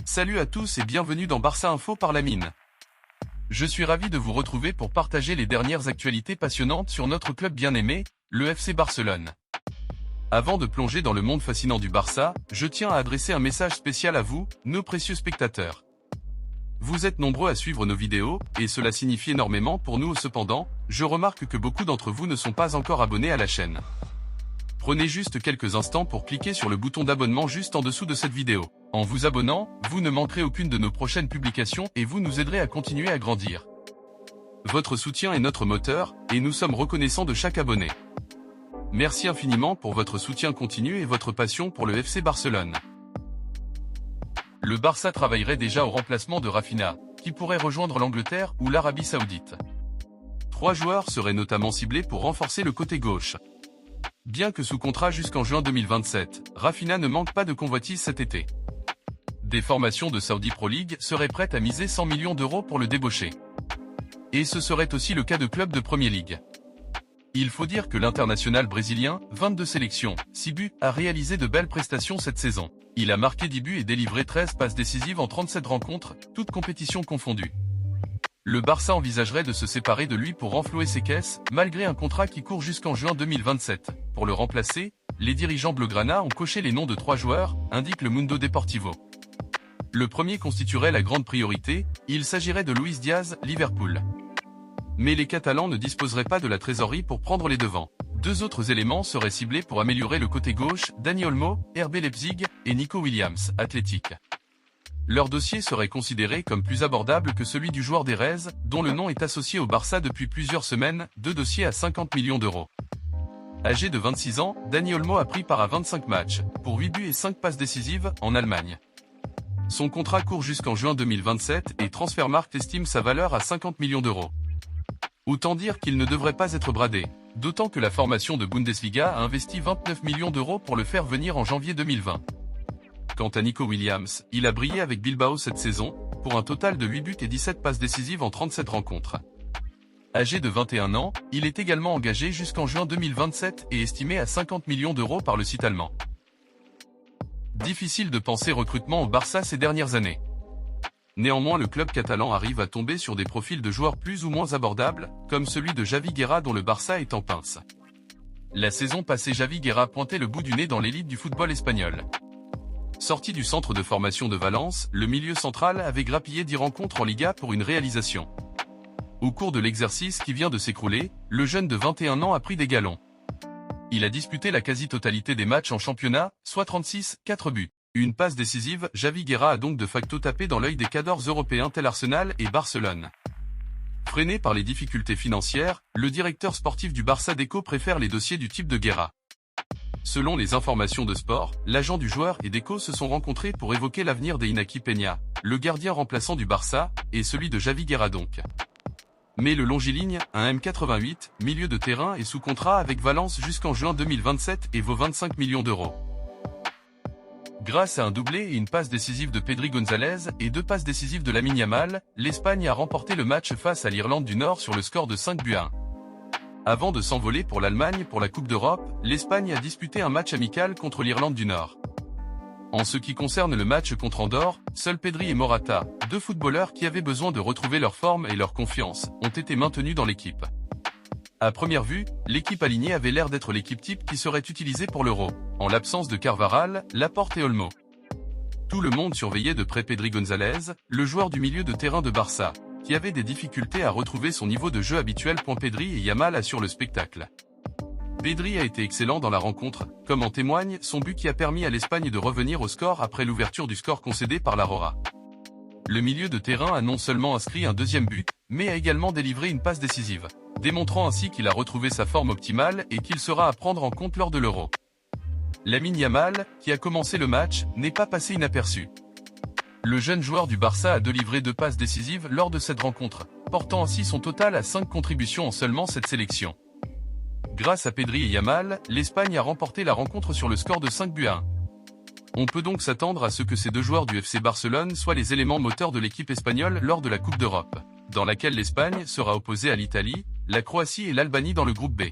Salut à tous et bienvenue dans Barça Info par Lamine. Je suis ravi de vous retrouver pour partager les dernières actualités passionnantes sur notre club bien-aimé, le FC Barcelone. Avant de plonger dans le monde fascinant du Barça, je tiens à adresser un message spécial à vous, nos précieux spectateurs. Vous êtes nombreux à suivre nos vidéos, et cela signifie énormément pour nous. Cependant, je remarque que beaucoup d'entre vous ne sont pas encore abonnés à la chaîne. Prenez juste quelques instants pour cliquer sur le bouton d'abonnement juste en dessous de cette vidéo. En vous abonnant, vous ne manquerez aucune de nos prochaines publications et vous nous aiderez à continuer à grandir. Votre soutien est notre moteur, et nous sommes reconnaissants de chaque abonné. Merci infiniment pour votre soutien continu et votre passion pour le FC Barcelone. Le Barça travaillerait déjà au remplacement de Rafinha, qui pourrait rejoindre l'Angleterre ou l'Arabie Saoudite. 3 joueurs seraient notamment ciblés pour renforcer le côté gauche. Bien que sous contrat jusqu'en juin 2027, Rafinha ne manque pas de convoitise cet été. Des formations de Saudi Pro League seraient prêtes à miser 100 millions d'euros pour le débaucher. Et ce serait aussi le cas de clubs de Premier League. Il faut dire que l'international brésilien, 22 sélections, 6 buts, a réalisé de belles prestations cette saison. Il a marqué 10 buts et délivré 13 passes décisives en 37 rencontres, toutes compétitions confondues. Le Barça envisagerait de se séparer de lui pour renflouer ses caisses, malgré un contrat qui court jusqu'en juin 2027. Pour le remplacer, les dirigeants blaugrana ont coché les noms de 3 joueurs, indique le Mundo Deportivo. Le premier constituerait la grande priorité, il s'agirait de Luis Diaz, Liverpool. Mais les Catalans ne disposeraient pas de la trésorerie pour prendre les devants. 2 autres éléments seraient ciblés pour améliorer le côté gauche, Dani Olmo, RB Leipzig, et Nico Williams, Athletic. Leur dossier serait considéré comme plus abordable que celui du joueur d'Erez, dont le nom est associé au Barça depuis plusieurs semaines, 2 dossiers à 50 millions d'euros. Âgé de 26 ans, Dani Olmo a pris part à 25 matchs, pour 8 buts et 5 passes décisives, en Allemagne. Son contrat court jusqu'en juin 2027 et Transfermarkt estime sa valeur à 50 millions d'euros. Autant dire qu'il ne devrait pas être bradé, d'autant que la formation de Bundesliga a investi 29 millions d'euros pour le faire venir en janvier 2020. Quant à Nico Williams, il a brillé avec Bilbao cette saison, pour un total de 8 buts et 17 passes décisives en 37 rencontres. Âgé de 21 ans, il est également engagé jusqu'en juin 2027 et estimé à 50 millions d'euros par le site allemand. Difficile de penser recrutement au Barça ces dernières années. Néanmoins, le club catalan arrive à tomber sur des profils de joueurs plus ou moins abordables, comme celui de Javi Guerra dont le Barça est en pince. La saison passée, Javi Guerra pointait le bout du nez dans l'élite du football espagnol. Sorti du centre de formation de Valence, le milieu central avait grappillé 10 rencontres en Liga pour une réalisation. Au cours de l'exercice qui vient de s'écrouler, le jeune de 21 ans a pris des galons. Il a disputé la quasi-totalité des matchs en championnat, soit 36, 4 buts. Une passe décisive, Javi Guerra a donc de facto tapé dans l'œil des cadors européens tels Arsenal et Barcelone. Freiné par les difficultés financières, le directeur sportif du Barça Deco préfère les dossiers du type de Guerra. Selon les informations de Sport, l'agent du joueur et Deco se sont rencontrés pour évoquer l'avenir d'Iñaki Peña, le gardien remplaçant du Barça, et celui de Javi Guerra donc. Mais le longiligne, un M88, milieu de terrain est sous contrat avec Valence jusqu'en juin 2027 et vaut 25 millions d'euros. Grâce à un doublé et une passe décisive de Pedri González et 2 passes décisives de Lamine Yamal, l'Espagne a remporté le match face à l'Irlande du Nord sur le score de 5 buts à 1. Avant de s'envoler pour l'Allemagne pour la Coupe d'Europe, l'Espagne a disputé un match amical contre l'Irlande du Nord. En ce qui concerne le match contre Andorre, seuls Pedri et Morata, 2 footballeurs qui avaient besoin de retrouver leur forme et leur confiance, ont été maintenus dans l'équipe. À première vue, l'équipe alignée avait l'air d'être l'équipe type qui serait utilisée pour l'Euro, en l'absence de Carvajal, Laporte et Olmo. Tout le monde surveillait de près Pedri González, le joueur du milieu de terrain de Barça, qui avait des difficultés à retrouver son niveau de jeu habituel. Pedri et Yamal assurent le spectacle. Pedri a été excellent dans la rencontre, comme en témoigne son but qui a permis à l'Espagne de revenir au score après l'ouverture du score concédé par l'Aurora. Le milieu de terrain a non seulement inscrit un 2e but, mais a également délivré une passe décisive, démontrant ainsi qu'il a retrouvé sa forme optimale et qu'il sera à prendre en compte lors de l'Euro. Lamine Yamal, qui a commencé le match, n'est pas passé inaperçu. Le jeune joueur du Barça a délivré 2 passes décisives lors de cette rencontre, portant ainsi son total à 5 contributions en seulement cette sélection. Grâce à Pedri et Yamal, l'Espagne a remporté la rencontre sur le score de 5 buts à 1. On peut donc s'attendre à ce que ces 2 joueurs du FC Barcelone soient les éléments moteurs de l'équipe espagnole lors de la Coupe d'Europe, dans laquelle l'Espagne sera opposée à l'Italie, la Croatie et l'Albanie dans le groupe B.